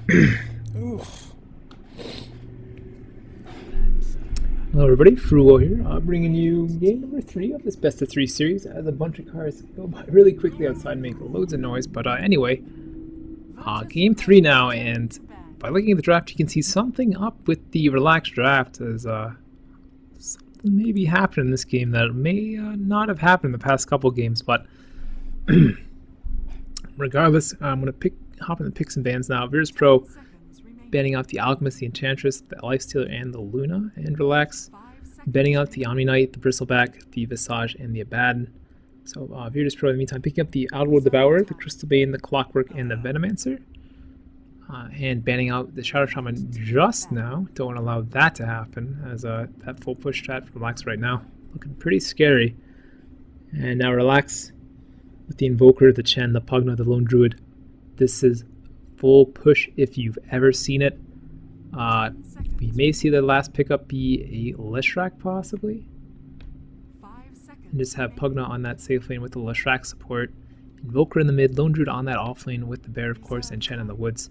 Oof. Hello everybody, Frouwo here, bringing you game number 3 of this best of 3 series, as a bunch of cars go by really quickly outside and make loads of noise. But anyway, game 3 now, and by looking at the draft you can see something up with the relaxed draft, as something maybe happened in this game that may not have happened in the past couple games. But regardless, I'm going to hop in the picks and bans now. Virtus.Pro banning out the Alchemist, the Enchantress, the Lifestealer, and the Luna, and relax. Banning out the Omni Knight, the Bristleback, the Visage, and the Abaddon. So Virtus.Pro in the meantime picking up the Outworld Devourer, the Crystal Bane, the Clockwork, and the Venomancer. And banning out the Shadow Shaman just now. Don't want to allow that to happen, as that full push strat for relax right now. Looking pretty scary. And now relax with the Invoker, the Chen, the Pugna, the Lone Druid. This is full push if you've ever seen it. We may see the last pickup be a Leshrac possibly. And just have Pugna on that safe lane with the Leshrac support. Invoker in the mid, Lone Druid on that off lane with the Bear of course, and Chen in the woods.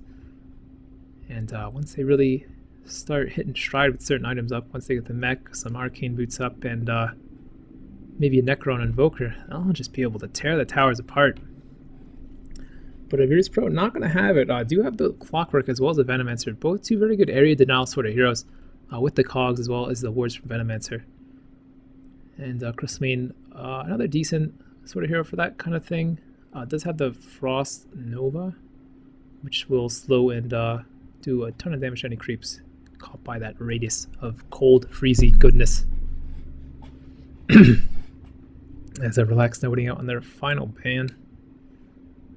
And once they really start hitting stride with certain items up, once they get the mech, some arcane boots up, and maybe a Necron Invoker, I'll just be able to tear the towers apart. But if Virtus.Pro not going to have it, do have the Clockwork as well as the Venomancer, both two very good area denial sort of heroes, with the cogs as well as the wards from Venomancer. And Crystal Bane, another decent sort of hero for that kind of thing. Does have the Frost Nova, which will slow and do a ton of damage to any creeps caught by that radius of cold, freezy goodness. As I relax, noting out on their final ban.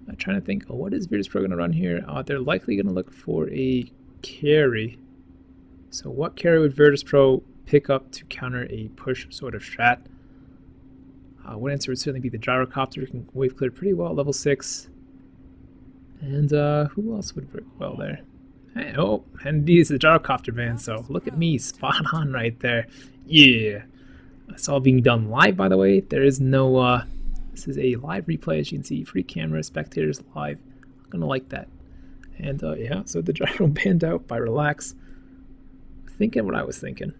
I'm trying to think, what is Virtus.Pro going to run here? They're likely going to look for a carry. So what carry would Virtus.Pro pick up to counter a push sort of strat? One answer would certainly be the Gyrocopter. It can wave clear pretty well at level 6. And who else would work well there? Hey, oh, and he's the Gyrocopter van, so look at me, spot on right there. Yeah. It's all being done live, by the way. There is no... This is a live replay, as you can see, free camera, spectators live. I'm gonna like that. And yeah, so the gyro banned out by relax. Thinking what I was thinking.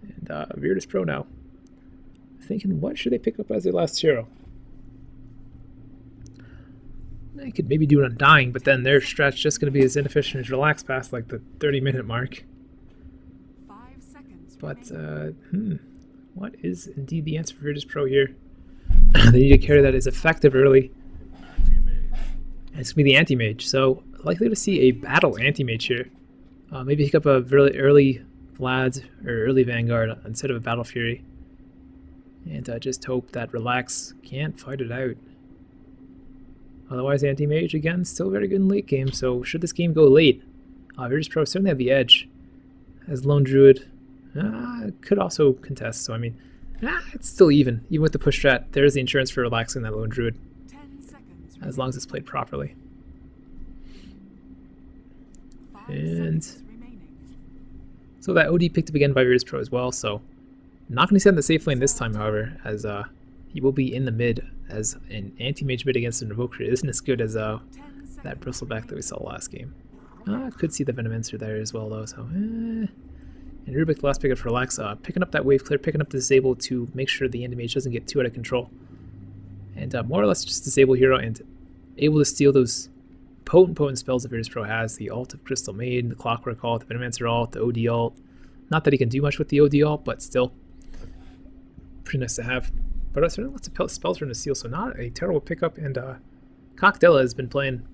And Virtus.Pro now. Thinking what should they pick up as their last hero? They could maybe do an Undying, but then their strat's just gonna be as inefficient as relax past like the 30-minute mark. 5 seconds. But what is indeed the answer for Virtus.Pro here? They need to carry that as effective early. And it's going to be the Anti-Mage, so likely to see a battle Anti-Mage here. Maybe pick up a really early Vlad or early Vanguard instead of a Battle Fury. And just hope that relax can't fight it out. Otherwise, Anti-Mage, again, still very good in late game, so should this game go late, Virtus.Pro certainly have the edge. As Lone Druid, could also contest, so I mean, it's still even with the push strat. There's the insurance for relaxing that Lone Druid, 10 seconds. as long as it's played properly. And so that OD picked up again by Virtus.Pro as well, so not going to send the safe lane this time, however, as he will be in the mid, as an anti-mage mid against an Invoker isn't as good as that Bristleback that we saw last game. Could see the Venomancer there as well though, so and Rubik, the last pickup for relax, picking up that wave clear, picking up the disable to make sure the anti-mage doesn't get too out of control. And more or less just disable hero and able to steal those potent spells that Virtus.Pro has. The ult of Crystal Maiden, the Clockwork ult, the Venomancer ult, the OD ult. Not that he can do much with the OD ult, but still pretty nice to have. But certainly lots of spells for him to steal, so not a terrible pickup. And Cockdella has been playing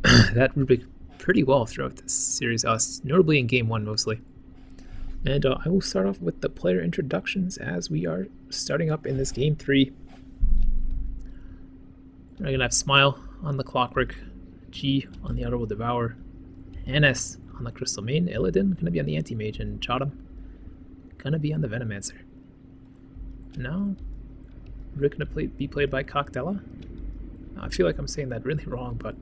that Rubik pretty well throughout this series, notably in Game 1 mostly. And I will start off with the player introductions as we are starting up in this Game 3. We're going to have Smile on the Clockwork, G on the Outworld Devourer, NS on the Crystal Maiden, Illidan going to be on the Anti-Mage, and Jotum going to be on the Venomancer. Now, we're going to be played by Cockdella. I feel like I'm saying that really wrong, but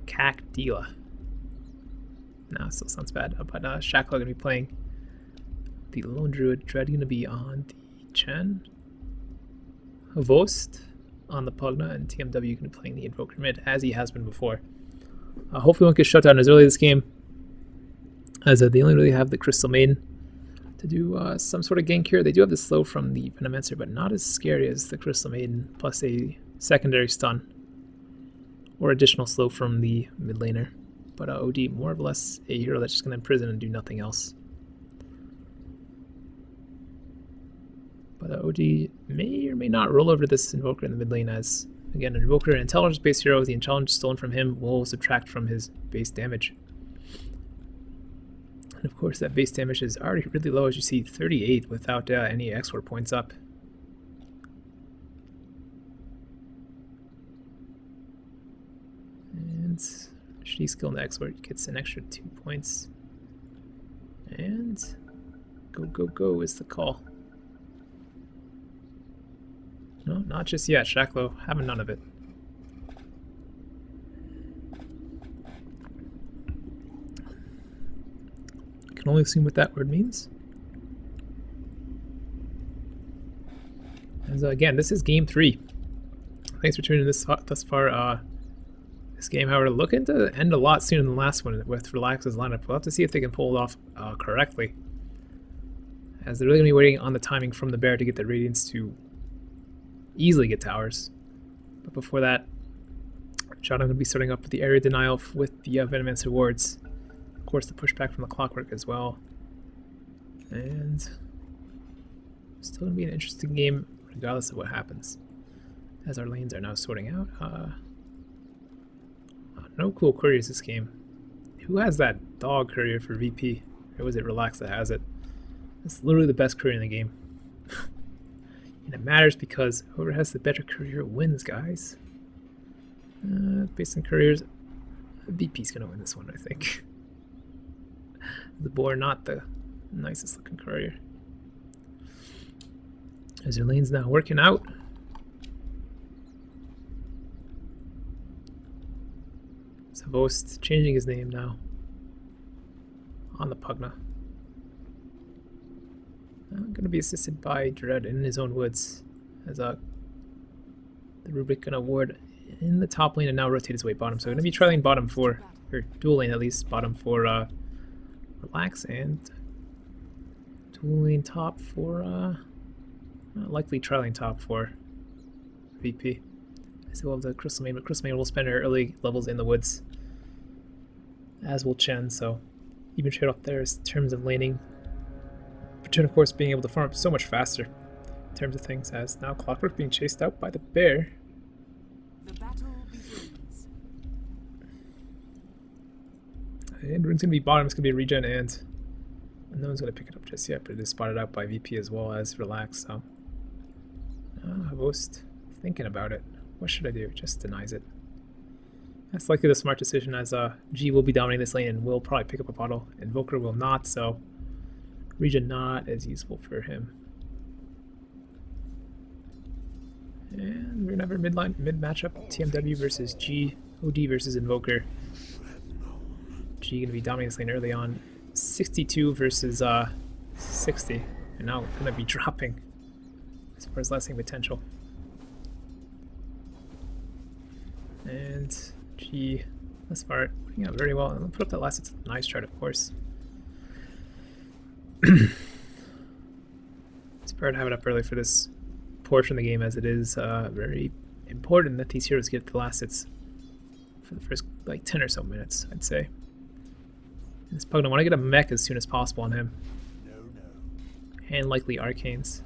Cacdela. No, it still sounds bad. But Shackle going to be playing the Lone Druid. Dread going to be on the Chen. Vost on the Pugna, and TMW going to be playing the Invoker mid, as he has been before. Hopefully won't get shut down as early this game, as they only really have the Crystal Maiden to do some sort of gank here. They do have the slow from the Venomancer, but not as scary as the Crystal Maiden, plus a secondary stun or additional slow from the mid laner. But OD, more or less a hero that's just going to imprison and do nothing else. But OD may or may not roll over this Invoker in the mid lane, as, again, an Invoker, an intelligence-based hero, the intelligence stolen from him will subtract from his base damage. And of course, that base damage is already really low, as you see, 38 without any export points up. And She skill in the export gets an extra 2 points. And go, go, go is the call. No, not just yet. Shacklow, having none of it. Can only assume what that word means. And again, this is game 3. Thanks for tuning in thus far. This game, however, looking to end a lot sooner than the last one with Relax's lineup. We'll have to see if they can pull it off correctly, as they're really going to be waiting on the timing from the bear to get the Radiance to easily get towers. But before that, Shot, I'm going to be starting up with the area denial with the Venomancer wards. Of course, the pushback from the Clockwork as well. And still going to be an interesting game regardless of what happens, as our lanes are now sorting out. No cool couriers this game. Who has that dog courier for VP? Or was it Relax that has it? It's literally the best courier in the game. And it matters because whoever has the better courier wins, guys. Based on couriers, VP's gonna win this one, I think. The boar, not the nicest looking courier. As your lane's now working out. Savost changing his name now on the Pugna. Going to be assisted by Dread in his own woods, as the Rubik going to ward in the top lane and now rotate his way bottom. So going to be trailing bottom for, or dual lane at least, bottom for Relax, and dual lane top for likely trailing top for VP. I still have the Crystal Maiden, but Crystal Maiden will spend her early levels in the woods, as will Chen, so even trade off there in terms of laning. But Chen, of course, being able to farm up so much faster in terms of things, as now Clockwork being chased out by the bear. The battle begins. And Rune's going to be bottom, it's going to be a regen, and no one's going to pick it up just yet, but it is spotted out by VP as well as Relax, so Host thinking about it. What should I do? Just denies it. That's likely the smart decision, as G will be dominating this lane and will probably pick up a bottle. Invoker will not, so regen not as useful for him. And we're gonna have our mid matchup: TMW versus G, OD versus Invoker. G gonna be dominating this lane early on, 62 versus 60, and now gonna be dropping as far as lasting potential. And G, thus far, putting out very well. And I'll put up that last. It's a nice chart, of course. It's better to have it up early for this portion of the game, as it is very important that these heroes get the last hits for the first like 10 or so minutes, I'd say. And this Pugna, I want to get a mech as soon as possible on him. And likely arcanes.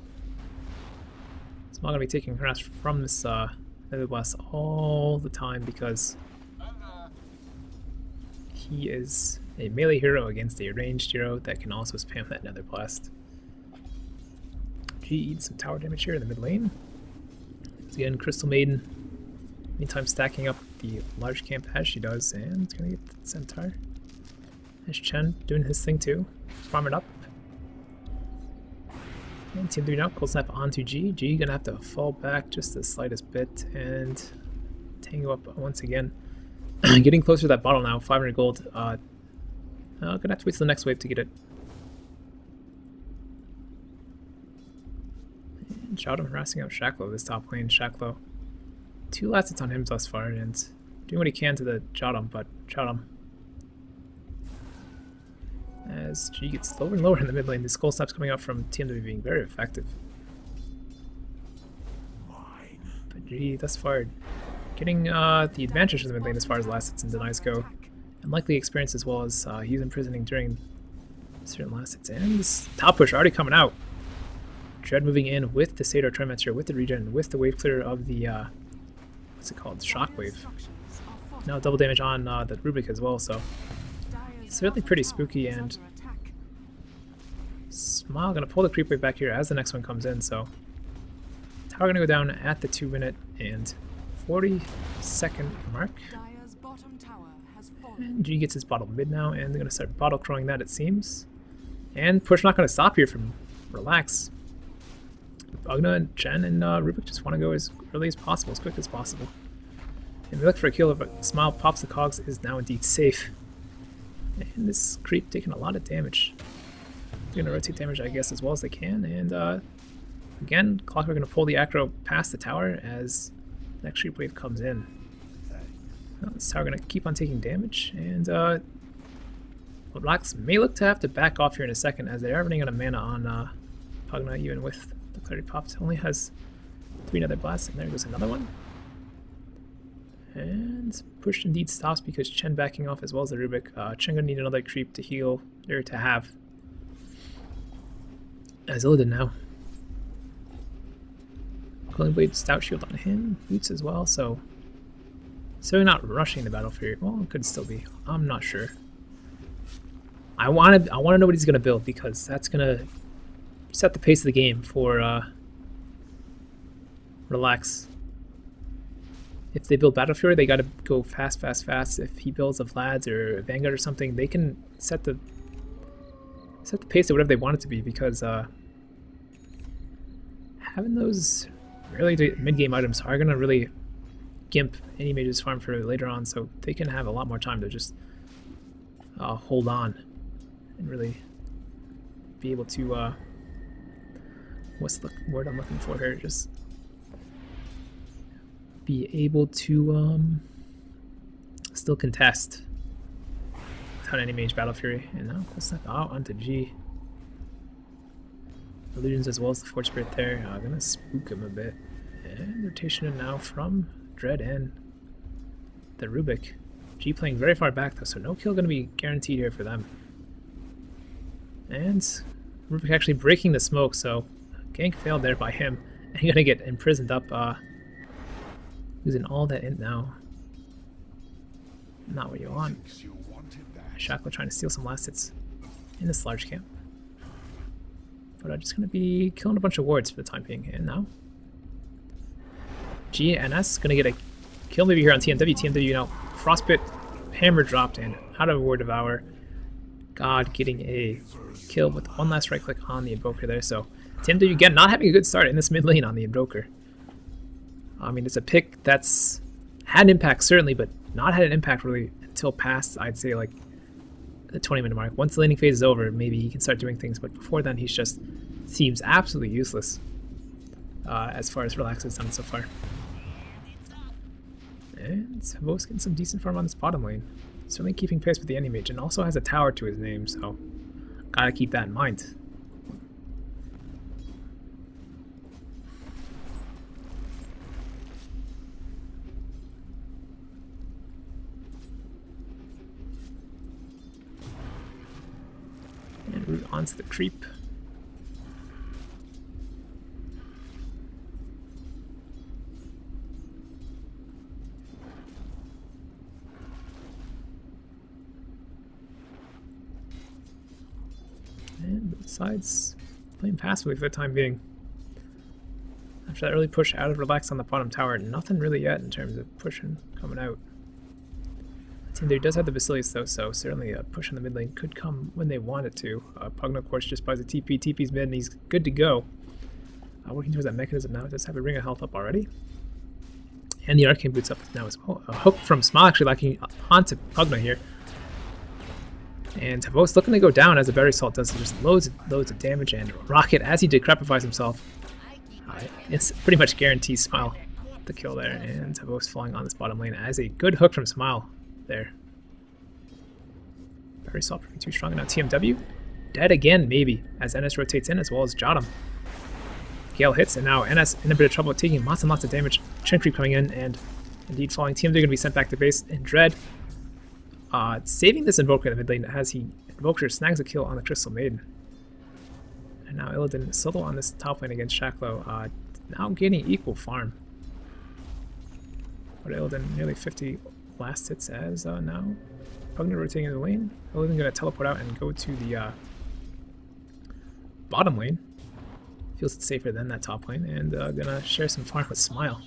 So I'm not going to be taking harass from this Netherblast all the time, because he is a melee hero against a ranged hero that can also spam that Netherblast. G eats some tower damage here in the mid lane. Again, Crystal Maiden, meantime stacking up the large camp as she does, and it's going to get the Centaur. There's Chen doing his thing too, farm it up. And Team 3 now, cold snap onto G. G gonna have to fall back just the slightest bit and tango up once again. Getting closer to that bottle now, 500 gold. Gonna have to wait till the next wave to get it. And Shadow harassing out Shacklow, this top lane. Shacklow 2 last hits on him thus far, and doing what he can to the Jotum, but Jotum. As G gets lower and lower in the mid lane, the skull snaps coming out from TMW being very effective. But G thus far getting the advantage in the mid lane as far as last hits and denies go, and likely experience as well as he's imprisoning during certain last hits. And this top push already coming out. Dread moving in with the Sador Tormentor, with the regen, with the wave clear of the what's it called? Shockwave. Now double damage on the Rubik as well, so certainly pretty spooky. And Smile gonna pull the creep wave back here as the next one comes in, so tower gonna go down at the 2-minute and 40-second mark. And G gets his bottle mid now, and they're gonna start bottle crowing that, it seems. And push not gonna stop here from Relax. Bugna and Chen and Rubik just want to go as early as possible, as quick as possible. And we look for a kill, but Smile pops the cogs, is now indeed safe. And this creep taking a lot of damage. They're going to rotate damage, I guess, as well as they can. And again, Clockwork going to pull the aggro past the tower as the next creep wave comes in. This tower going to keep on taking damage, and Relax may look to have to back off here in a second, as they are running out of mana on Pugna, even with the clarity popped. Only has 3 nether blasts, and there goes another one. And push indeed stops because Chen backing off as well as the Rubik. Chen gonna need another creep to heal, or to have. As Illidan now. Cooling Blade, Stout Shield on him, Boots as well, so certainly not rushing the battle for. Well, it could still be. I'm not sure. I want to know what he's gonna build, because that's gonna set the pace of the game for Relax. If they build Battle Fury, they gotta go fast, fast, fast. If he builds a Vlad's or a Vanguard or something, they can set the pace to whatever they want it to be, because having those early mid-game items are gonna really gimp any mage's farm for later on, so they can have a lot more time to just hold on and really be able to what's the word I'm looking for here? Just be able to still contest without any mage battle fury. And now close that out onto G. Illusions as well as the Forge Spirit there. Gonna spook him a bit. And rotation in now from Dread and the Rubik. G playing very far back though, so no kill gonna be guaranteed here for them. And Rubik actually breaking the smoke, so gank failed there by him. And he's gonna get imprisoned up, losing all that int now. Not what you want. Shackle trying to steal some last hits in this large camp. But I'm just gonna be killing a bunch of wards for the time being. And now GNS gonna get a kill maybe here on TMW. TMW now Frostbit hammer dropped and out of Ward Devour. God getting a kill with one last right click on the Invoker there. So TMW again not having a good start in this mid lane on the Invoker. I mean, it's a pick that's had an impact certainly, but not had an impact really until past, I'd say, like the 20-minute mark. Once the laning phase is over, maybe he can start doing things, but before then he's just seems absolutely useless as far as Relax has done so far. And Savo's getting some decent farm on this bottom lane. Certainly keeping pace with the enemy mage, and also has a tower to his name, so gotta keep that in mind. And root onto the creep. And both sides playing passively for the time being. After that early push out of Relax on the bottom tower, nothing really yet in terms of pushing coming out. The team there does have the Basilius though, so certainly a push in the mid lane could come when they want it to. Pugna of course just buys the TP, TP's mid, and he's good to go. Working towards that mechanism now, does have a ring of health up already. And the Arcane Boots up now as well. A hook from Smile actually locking onto Pugna here. And Tavos looking to go down as a Berry Salt does just loads of damage, and Rocket, as he decrepifies himself, it's pretty much guarantees Smile the kill there, and Havos falling on this bottom lane as a good hook from Smile there. Very soft, pretty too strong. And now TMW dead again, maybe, as NS rotates in as well as Jotum. Gale hits, and now NS in a bit of trouble, taking lots and lots of damage. Chen creep coming in, and indeed falling. TMW going to be sent back to base, and Dread saving this Invoker in the mid lane as he Invoker snags a kill on the Crystal Maiden. And now Illidan solo on this top lane against Shaklo, now getting equal farm. But Illidan nearly 50 last hits as now Pugna rotating in the lane. Illidan going to teleport out and go to the bottom lane. Feels it's safer than that top lane, and gonna share some farm with Smile.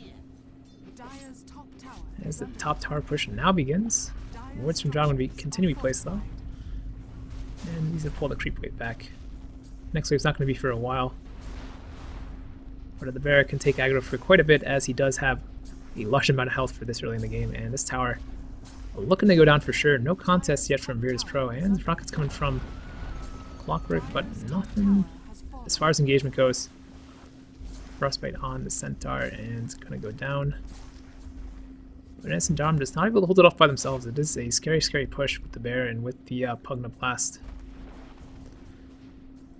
As the top tower push now begins. Wards from John will be continue to be placed though. And he's gonna pull the creep wave back. Next wave's not gonna be for a while. But the Bear can take aggro for quite a bit, as he does have a lush amount of health for this early in the game, and this tower looking to go down for sure. No contest yet from Virtus.Pro, and rockets coming from Clockwork, but nothing as far as engagement goes. Frostbite on the Centaur, and gonna go down. But NS and Dom just not able to hold it off by themselves. It is a scary, scary push with the Bear and with the Pugna Blast.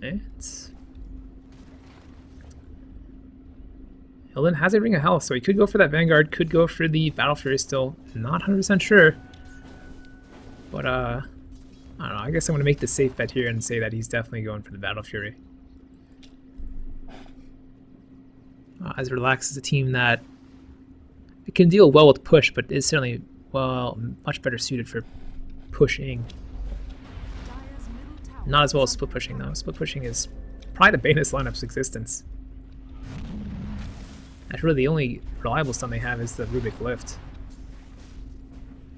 And Hilden has a Ring of Health, so he could go for that Vanguard, could go for the Battle Fury still. Not 100% sure. But, I don't know, I guess I'm going to make the safe bet here and say that he's definitely going for the Battle Fury. As Relax is a team that it can deal well with push, but is certainly, well, much better suited for pushing. Not as well as split pushing, though. Split pushing is probably the bane of this lineup's existence. That's really the only reliable stun they have is the Rubik Lift.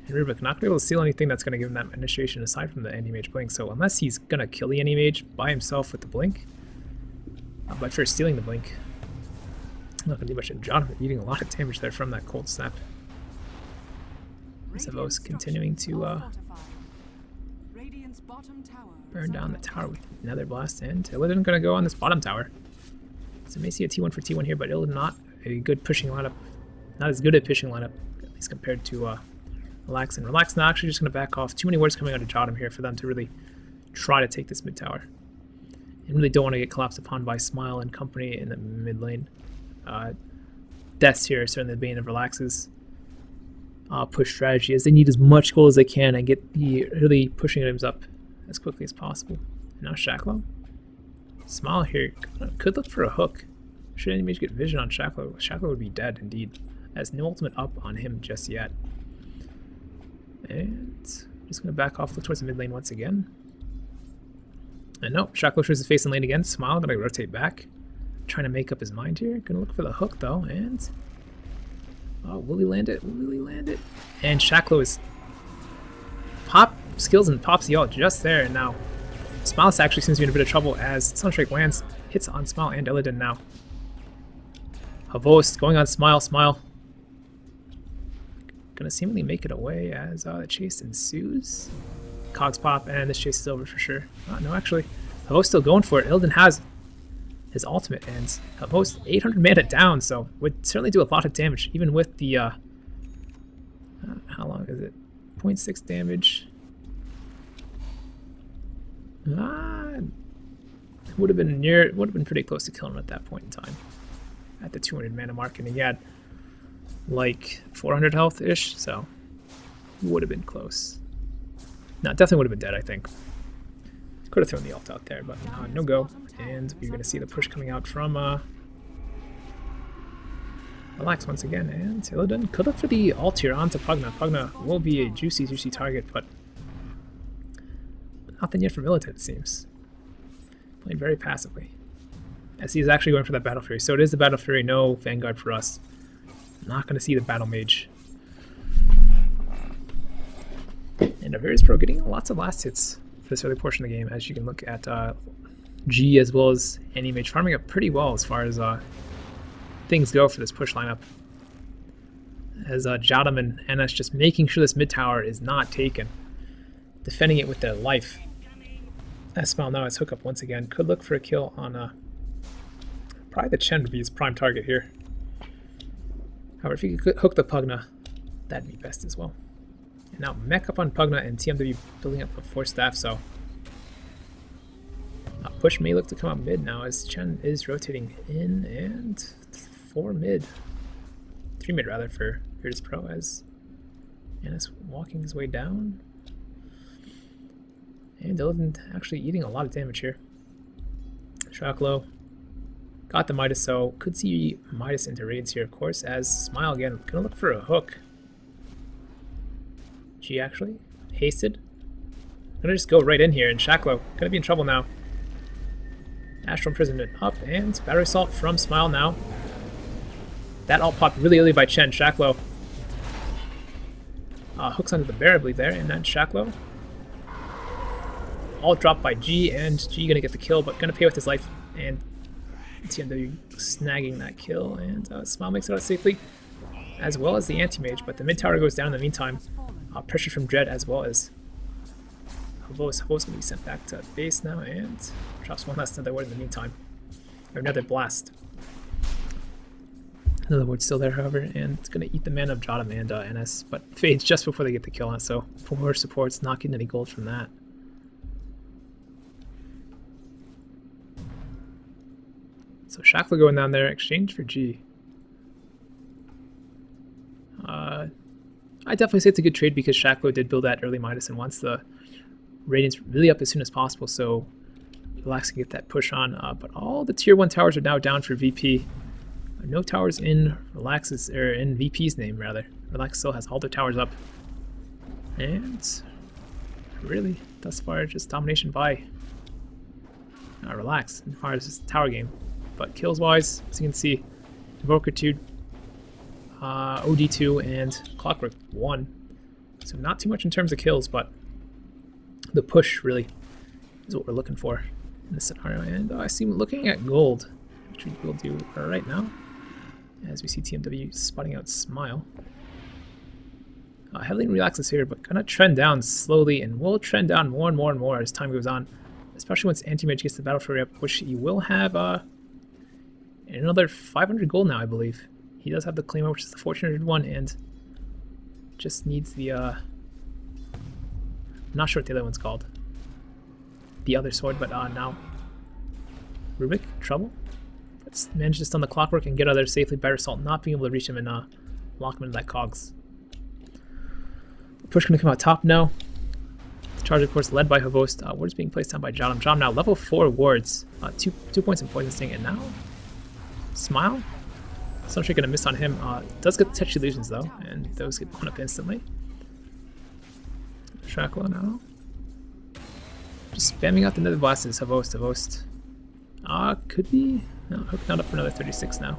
And Rubik not going to be able to steal anything that's going to give him that initiation aside from the Anti-Mage Blink, so unless he's going to kill the Anti-Mage by himself with the Blink, by first stealing the Blink, not going to do much. And Jonathan eating a lot of damage there from that cold snap. Zavos continuing to burn down the tower with another blast, and Illidan going to go on this bottom tower. So may see a T1 for T1 here, but Illidan not a good pushing lineup. Not as good at pushing lineup, at least compared to Relax. And Relax now actually just going to back off. Too many wards coming out of Jotum here for them to really try to take this mid tower. And really don't want to get collapsed upon by Smile and company in the mid lane. Deaths here are certainly the bane of Relax's push strategy, as they need as much gold as they can and get the early pushing items up as quickly as possible. And now Shaklo. Smile here could look for a hook. Should any mage get vision on Shaklo, Shaklo would be dead indeed, as no ultimate up on him just yet. And just going to back off, look towards the mid lane once again. And no, Shaklo shows his face in lane again. Smile going to rotate back, trying to make up his mind here. Going to look for the hook though, and will he land it? Will he land it? And Shaklo is pop skills and pops the ult just there, and now Smile actually seems to be in a bit of trouble as Sunstrike lands, hits on Smile and Illidan now. Havos going on Smile, Smile. Gonna seemingly make it away as the chase ensues. Cogs pop, and this chase is over for sure. No, actually, Havos still going for it. Illidan has his ultimate, and Havos 800 mana down, so would certainly do a lot of damage, even with the, how long is it? 0.6 damage. Would have been pretty close to killing him at that point in time, at the 200 mana mark, and he had like 400 health ish, so would have been close. No, definitely would have been dead, I think. Could have thrown the ult out there, but no go. And we're going to see the push coming out from Relax once again, and Illidan could look for the ult here onto Pugna. Pugna will be a juicy target, but nothing yet from Illidan, it seems. Playing very passively, as he's actually going for that Battle Fury. So it is the Battle Fury, no Vanguard for us. Not going to see the Battle Mage. And Virtus.Pro getting lots of last hits for this early portion of the game, as you can look at G as well as Anti-Mage farming up pretty well as far as things go for this push lineup. As Jotum and NS just making sure this mid tower is not taken, defending it with their life. As Smile now has hook up once again, could look for a kill on probably the Chen would be his prime target here. However, if you could hook the Pugna, that'd be best as well. And now mech up on Pugna and TMW building up a 4 staff, so push may look to come out mid now as Chen is rotating in, and 4 mid. 3 mid rather for Virtus.Pro as Anna's walking his way down. And Dylan actually eating a lot of damage here. Shock low. Got the Midas, so could see Midas into raids here, of course, as Smile again. Gonna look for a hook. G actually. Hasted. Gonna just go right in here, and Shacklow gonna be in trouble now. Astral Imprisonment up, and Battery Assault from Smile now. That all popped really early by Chen. Shacklow hooks onto the bear, I believe, there, and then Shacklow. All dropped by G, and G gonna get the kill, but gonna pay with his life, and TMW snagging that kill, and Smile makes it out safely, as well as the anti-mage, but the mid tower goes down in the meantime. Pressure from Dread as well as Havos gonna be sent back to base now, and drops one last Nether Ward in the meantime, or another blast. Another ward still there, however, and it's gonna eat the mana of Jottam and NS, but fades just before they get the kill on it, so 4 supports not getting any gold from that. So Shackler going down there, exchange for G. I definitely say it's a good trade because Shackler did build that early Midas and wants the ratings really up as soon as possible, so Relax can get that push on. But all the tier 1 towers are now down for VP. No towers in Relax's, or in VP's name rather. Relax still has all their towers up. And really, thus far, just domination by Relax as far as this tower game. But kills wise, as you can see, Invoker 2, OD2, and Clockwork 1. So not too much in terms of kills, but the push really is what we're looking for in this scenario. And I see him looking at gold, which we will do right now, as we see TMW spotting out Smile. Heavily relaxes here, but gonna trend down slowly, and will trend down more and more and more as time goes on, especially once Anti-Mage gets the Battle Fury up, which he will have another 500 gold now, I believe. He does have the Claymore, which is the 1400 one, and just needs the, I'm not sure what the other one's called. The other sword, but now Rubik, trouble. Let's manage to stun the Clockwork and get out of there safely. Better Assault not being able to reach him and lock him into that Cogs. Push gonna come out top now. The charge, of course, led by Havost. Wards being placed down by Jottam. Jottam now level 4 wards. 2 points in Poison Sting, and now Smile. Sunshine gonna miss on him. Does get the touch illusions though, and those get blown up instantly. Shackle now. Just spamming out the Nether Blasts. Havost. Could be. No, Hook not up for another 36 now.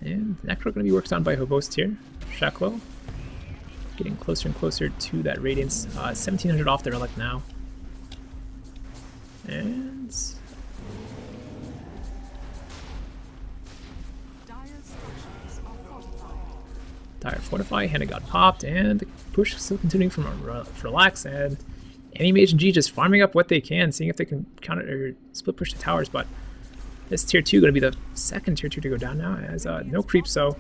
And Necro gonna be worked on by Havost here. Shacklo getting closer and closer to that Radiance. 1700 off the Relic now. And Dire Fortify, Hannah got popped, and the push still continuing from Relax, and Anti-Mage and G just farming up what they can, seeing if they can counter or split push the towers, but this tier 2 going to be the second tier 2 to go down now, as no creep, so.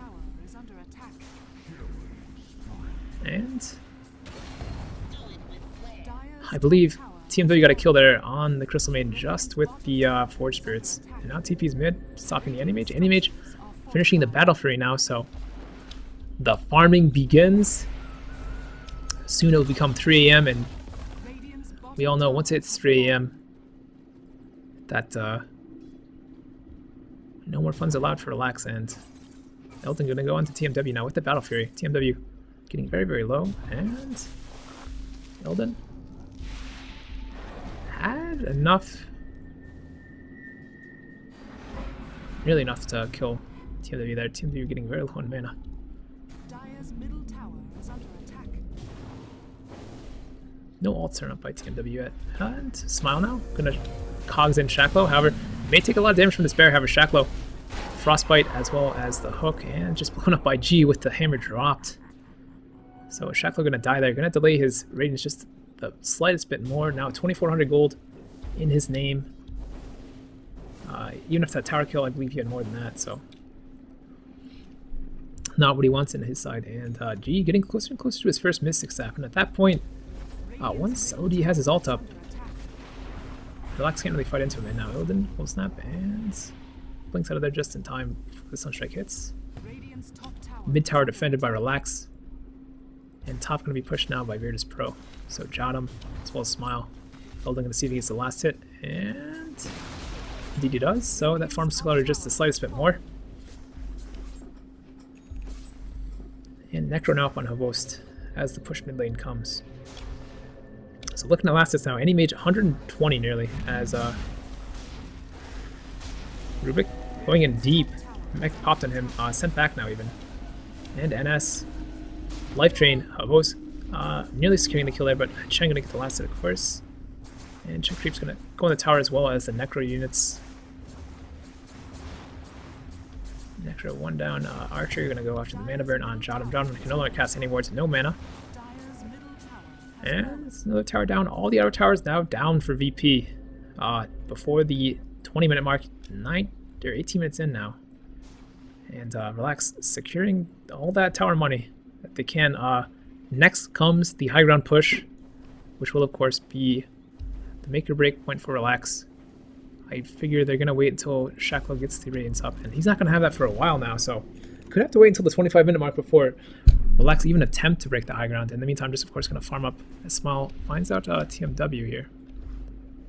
And I believe TMW got a kill there on the Crystal Maiden just with the Forge Spirits. And now TP's mid, stopping the Anti-Mage. Anti-Mage finishing the Battle Fury now, so the farming begins. Soon it will become 3 AM, and we all know once it's 3 AM that no more funds allowed for Relax, and Elton gonna go on to TMW now with the Battle Fury. TMW getting very, very low, and Elden had enough, really enough to kill TMW there. TMW getting very low on mana. Dire's middle tower is under attack. No ult turn up by TMW yet. And Smile now. Gonna Cogs in Shacklo. However, may take a lot of damage from this bear. However, Shacklo Frostbite as well as the hook, and just blown up by G with the hammer dropped. So Shacklo gonna die there. Gonna delay his Radiance just the slightest bit more. Now 2400 gold in his name. Even if that tower kill, I believe he had more than that, so not what he wants in his side. And G getting closer and closer to his first Mystic Staff, and at that point, once OD has his ult up, Relax can't really fight into him, and now Illidan will snap and blinks out of there just in time before the Sunstrike hits. Mid tower defended by Relax, and top going to be pushed now by Virtus.Pro. So Jottam as well as Smile. Illidan going to see if he gets the last hit, and indeed he does. So that farms Slaughter just the slightest bit more. And Necro now up on Havost as the push mid lane comes. So looking at last hits now, any mage 120 nearly as Rubik going in deep. Mech popped on him, sent back now even. And NS. Life Drain, Havost nearly securing the kill there, but Chen gonna get the last hit of course. And Chen Creep's gonna go in the tower as well as the Necro units. Necro one down, Archer gonna go after the mana burn on Jottam. Jottam can no longer cast any wards, no mana. And it's another tower down. All the outer towers now down for VP. Before the 20-minute mark, 18 minutes in now. And Relax securing all that tower money that they can. Next comes the high ground push, which will of course be the make or break point for Relax. I figure they're going to wait until Shacklow gets the Radiance up, and he's not going to have that for a while now, so could have to wait until the 25-minute mark before Relax even attempt to break the high ground. In the meantime, just of course going to farm up as Smile finds out TMW here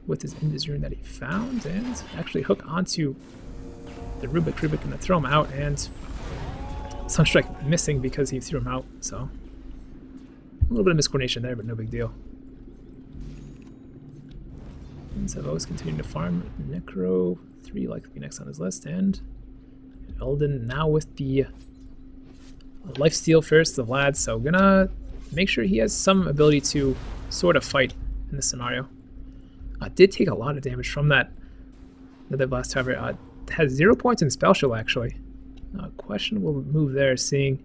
with his Invis that he found, and actually hook onto the Rubik. Rubik going to throw him out, and Sunstrike missing because he threw him out, so a little bit of miscoordination there, but no big deal. And Savos continuing to farm. Necro 3 likely to be next on his list, and Illidan now with the lifesteal first, the Vlad, so gonna make sure he has some ability to sort of fight in this scenario. Did take a lot of damage from that blast, however. Has 0 points in Spell Shield actually. Questionable move there, seeing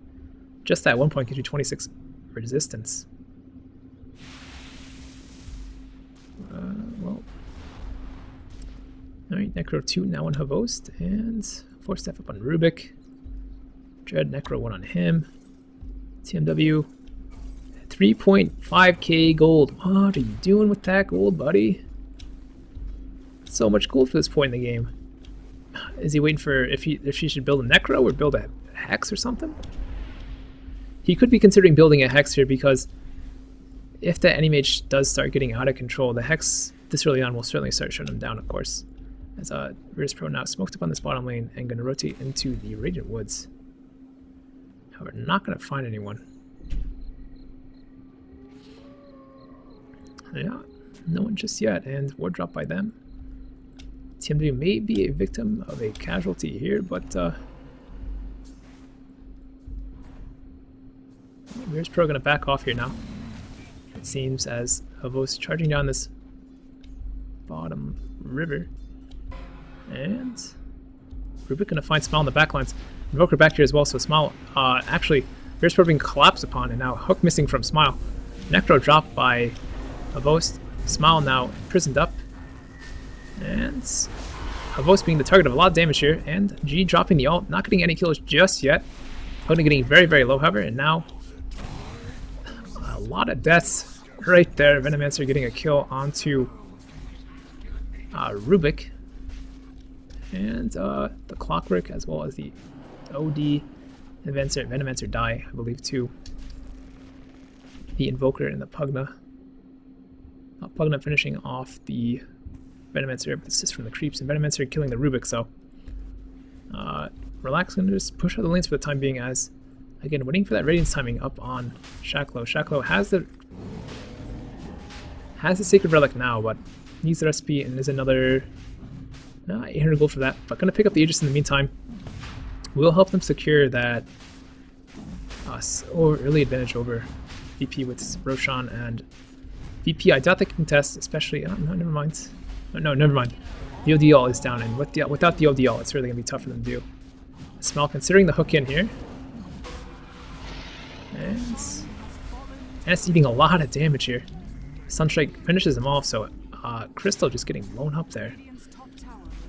just that 1 point gives you 26 resistance. Well, alright, Necro 2 now on Havost, and 4 step up on Rubik. Dread Necro 1 on him. TMW 3.5k gold. What are you doing with that gold, buddy? So much gold for this point in the game. Is he waiting for if he should build a Necro or build a Hex or something? He could be considering building a Hex here, because if the enemy mage does start getting out of control, the Hex this early on will certainly start shutting him down, of course. As Virtus.Pro now smoked up on this bottom lane and going to rotate into the Radiant Woods. However, not going to find anyone. Yeah, no one just yet, and ward drop by them. TMW may be a victim of a casualty here, but Virtus.Pro going to back off here now. It seems as Havost charging down this bottom river. And Rubik going to find Smile in the backlines. Invoker back here as well, so Smile actually Virtus.Pro being collapsed upon, and now Hook missing from Smile. Necro dropped by Havost. Smile now imprisoned up. And Havost being the target of a lot of damage here, and G dropping the ult, not getting any kills just yet. Hogan getting very, very low, however, and now a lot of deaths right there. Venomancer getting a kill onto Rubik. And the Clockwork as well as the OD Venomancer die, I believe, to the Invoker and the Pugna. Pugna finishing off the Venomancer with assist from the creeps, and Venomancer killing the Rubik, so Relax gonna just push out the lanes for the time being, as again waiting for that Radiance timing up on Shacklow. Shacklow has the Sacred Relic now, but needs the recipe, and there's another 800 gold for that, but gonna pick up the Aegis in the meantime. Will help them secure that early advantage over VP with Roshan, and VP I doubt they can contest, especially, no, never mind. No, never mind. The ODL is down, and without the ODL, it's really going to be tough for them to do. Smell considering the hook in here. And it's eating a lot of damage here. Sunstrike finishes him off, so Crystal just getting blown up there.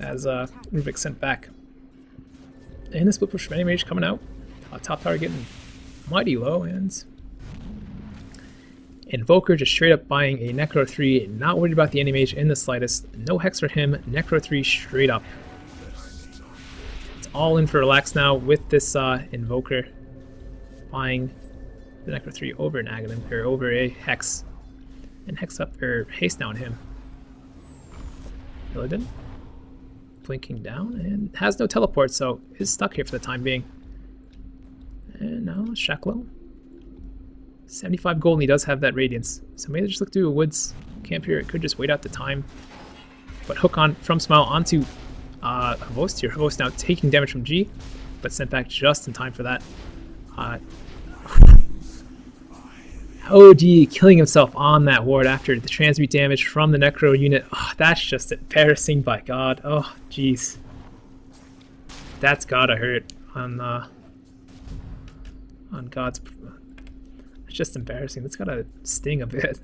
as Rubik sent back. And the split push from Animage coming out. Top tower getting mighty low, and Invoker just straight up buying a Necro 3, not worried about the Animage in the slightest. No Hex for him, Necro 3 straight up. It's all in for Relax now with this Invoker buying the Necro 3 over an Aghanim, or over a Hex. And Hex up, or Haste down him. Illidan blinking down and has no teleport, so is stuck here for the time being. And now Shaklo. 75 gold, and he does have that Radiance. So maybe just look through a Woods camp here. It could just wait out the time. But hook on from Smile onto Havost here. Havost now taking damage from G, but sent back just in time for that. OD killing himself on that ward after the transmute damage from the Necro unit. Oh, that's just embarrassing, by God. Oh, jeez. That's gotta hurt on God's. It's just embarrassing. That's gotta sting a bit.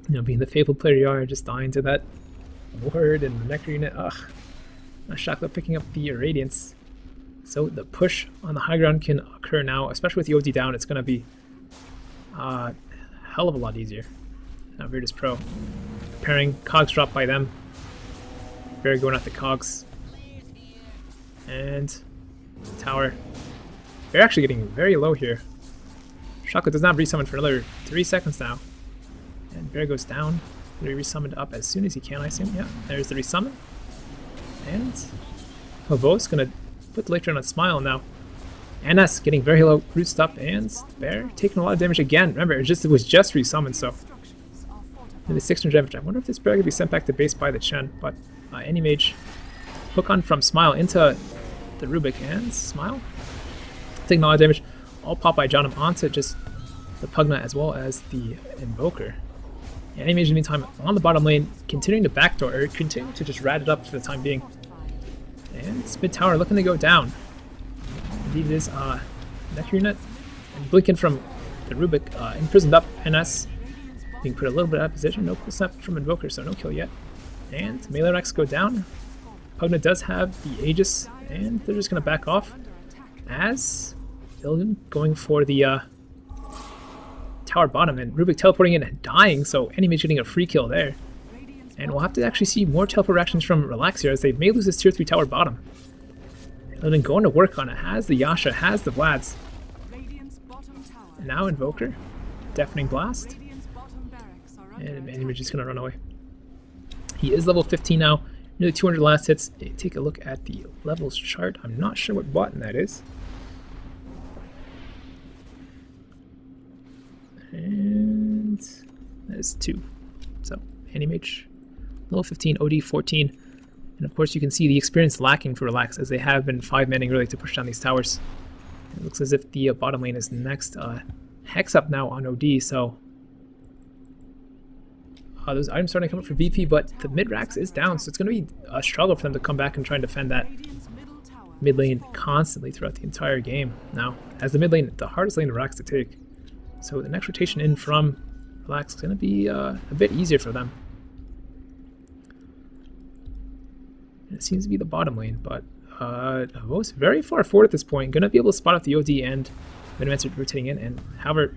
You know, being the fabled player you are, just dying to that ward and the Necro unit. Ugh. Shakla picking up the Radiance. So the push on the high ground can occur now, especially with the OD down. It's going to be a hell of a lot easier. Now Virtus.Pro preparing, cogs drop by them. Very going at the cogs. And tower. They're actually getting very low here. Shaka does not resummon for another 3 seconds now. And Bear goes down. He resummoned up as soon as he can, I assume. Yeah, there's the resummon. And Havos going to put the Lectron on Smile now. NS getting very low, roots up, and Bear taking a lot of damage again. Remember, it was just resummoned, so the 600 damage. I wonder if this Bear could be sent back to base by the Chen, but any mage hook on from Smile into the Rubik, and Smile taking a lot of damage. All pop by Johnum onto just the Pugna as well as the Invoker. Any mage in the meantime on the bottom lane, continuing to backdoor, or continuing to just rat it up for the time being. And mid tower looking to go down. Indeed it is Necro unit. And blinking from the Rubik, imprisoned up NS. Being put a little bit out of position. No pull snap from Invoker, so no kill yet. And Melee Rex go down. Pugna does have the Aegis, and they're just going to back off. As Illidan going for the tower bottom, and Rubik teleporting in and dying, so any mage getting a free kill there. And we'll have to actually see more teleport actions from Relax here, as they may lose this tier 3 tower bottom. Illidan going to work on it, has the Yasha, has the Vlads. And now Invoker, Deafening Blast. And Manimage is going to run away. He is level 15 now, nearly 200 last hits. Take a look at the levels chart. I'm not sure what button that is. And that is 2. So, Animage, level 15, OD 14. And of course you can see the experience lacking for Relax, as they have been 5-manning really to push down these towers. It looks as if the bottom lane is next. Hex up now on OD, so those items starting to come up for VP, but the mid-rax is down, so it's going to be a struggle for them to come back and try and defend that mid lane constantly throughout the entire game now, as the mid lane, the hardest lane to Rax to take. So the next rotation in from Relax is going to be a bit easier for them. And it seems to be the bottom lane, but Havos very far forward at this point, going to be able to spot out the OD and Minimancer rotating in, and however,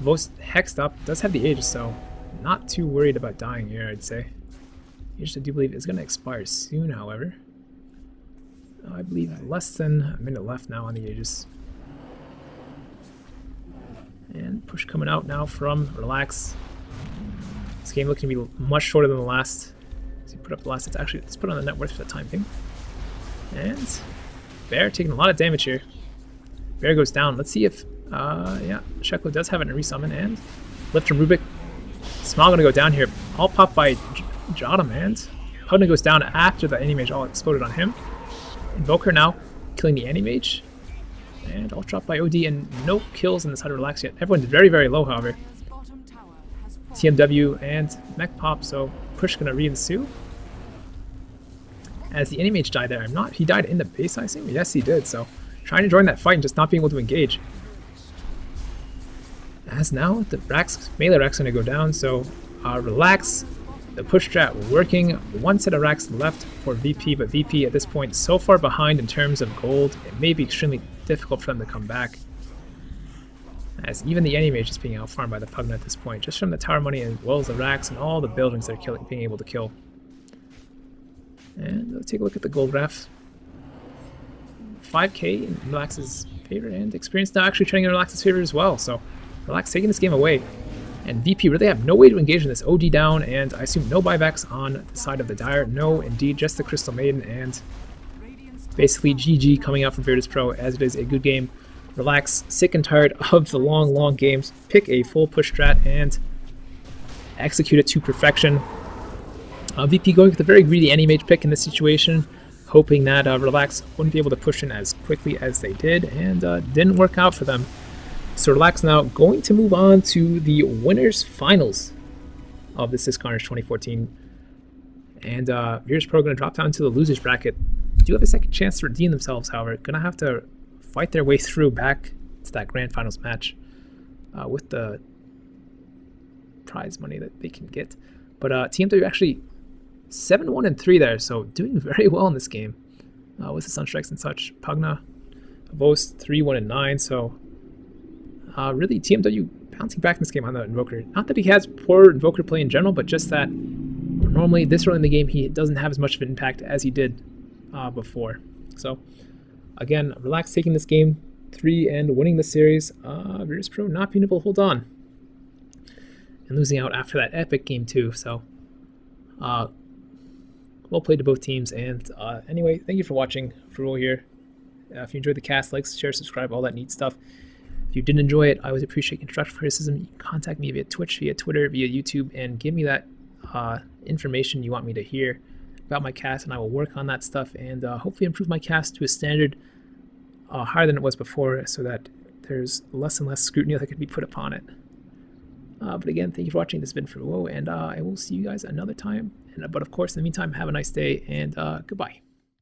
Havos hexed up, does have the Aegis, so not too worried about dying here, I'd say. Aegis, I do believe, is going to expire soon, however. I believe less than a minute left now on the Aegis. And push coming out now from Relax. This game looking to be much shorter than the last. So you put up the last, let's put on the net worth for the time being. And Bear taking a lot of damage here. Bear goes down. Let's see if, yeah, Sheklo does have it in a resummon, and lift from Rubik. Smile gonna go down here. All popped by Jottam, and Pugna goes down after the Animage all exploded on him. Invoker now killing the Animage. And all dropped by OD, and no kills in this HUD Relax yet. Everyone's very, very low, however. TMW and mech pop, so push gonna re-ensue. As the Animage died there, he died in the base, I assume? Yes, he did, so trying to join that fight and just not being able to engage. As now, the Melee Rax gonna go down, so Relax The push strat working. One set of racks left for VP, but VP at this point so far behind in terms of gold, it may be extremely difficult for them to come back. As even the Anti-Mage is being outfarmed by the Pugna at this point, just from the tower money as well as the racks and all the buildings they're being able to kill. And let's take a look at the gold graph. 5k in Relax's favor, and experience now actually turning in Relax's favor as well. So Relax taking this game away. And VP really have no way to engage in this OD down, and I assume no buybacks on the side of the Dire. No, indeed, just the Crystal Maiden, and basically GG coming out from Virtus.Pro, as it is a good game. Relax, sick and tired of the long games. Pick a full push strat and execute it to perfection. VP going with a very greedy Anti-Mage pick in this situation, hoping that Relax wouldn't be able to push in as quickly as they did, and didn't work out for them. So Relax now going to move on to the winners finals of the CIS Carnage 2014. And Virtus.Pro going to drop down to the losers bracket. Do have a second chance to redeem themselves, however. Going to have to fight their way through back to that grand finals match with the prize money that they can get. But TMW actually 7-1-3 there, so doing very well in this game with the Sunstrikes and such. Pugna, Vos 3-1-9, so really TMW bouncing back in this game on the Invoker. Not that he has poor Invoker play in general, but just that normally this early in the game he doesn't have as much of an impact as he did before. So again, Relax taking this game 3 and winning the series. Virtus.Pro not being able to hold on and losing out after that epic game too. So well played to both teams. And anyway, thank you for watching. Frouwo here. If you enjoyed the cast, like, share, subscribe, all that neat stuff. If you did enjoy it, I always appreciate constructive criticism. You can contact me via Twitch, via Twitter, via YouTube, and give me that information you want me to hear about my cast, and I will work on that stuff and hopefully improve my cast to a standard higher than it was before, so that there's less and less scrutiny that could be put upon it. But again, thank you for watching. This has been Frouwo, and I will see you guys another time. But of course, in the meantime, have a nice day, and goodbye.